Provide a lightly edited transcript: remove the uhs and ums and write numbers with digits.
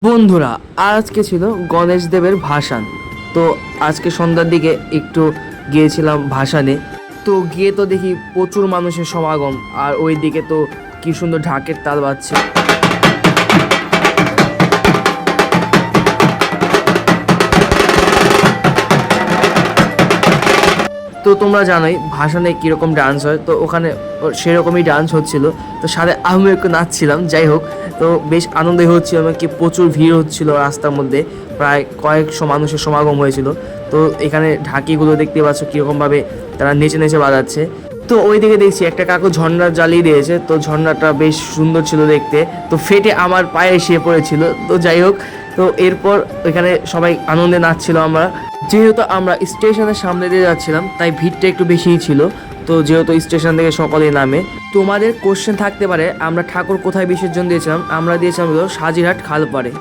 বন্ধুরা, আজকে ছিল গণেশ দেবের ভাসান। তো আজকে সন্ধ্যার দিকে একটু গিয়েছিলাম ভাসানে। তো গিয়ে তো দেখি প্রচুর মানুষের সমাগম, আর ওই দিকে তো কি সুন্দর ঢাকের তাল বাজছে। তো তোমরা জানোই ভাসানে কীরকম ডান্স হয়, তো ওখানে সেরকমই ডান্স হচ্ছিল। তো সাথে আমিও একটু নাচছিলাম। যাই হোক, তো বেশ আনন্দই হচ্ছিল, কি প্রচুর ভিড় হচ্ছিল রাস্তার মধ্যে, প্রায় কয়েকশো মানুষের সমাগম হয়েছিল। তো এখানে ঢাকিগুলো দেখতে পাচ্ছ কীরকমভাবে তারা নেচে নেচে বাজাচ্ছে। তো ওইদিকে দেখছি একটা কাকু ঝর্ণা জ্বালিয়ে দিয়েছে, তো ঝর্ণাটা বেশ সুন্দর ছিল দেখতে, তো ফেটে আমার পায়ে এসে পড়েছিল। তো যাই হোক, তো এরপর ওইখানে সবাই আনন্দে নাচছিল। আমরা যেহেতু আমরা স্টেশনের সামনে দিয়ে যাচ্ছিলাম, তাই ভিড়টা একটু বেশিই ছিল। তো যেহেতু স্টেশন থেকে সকলেই নামে, তোমাদের কোশ্চেন থাকতে পারে আমরা ঠাকুর কোথায় বিসর্জন দিয়েছিলাম। আমরা দিয়েছিলাম হলো সাজিরহাট খালপাড়ে।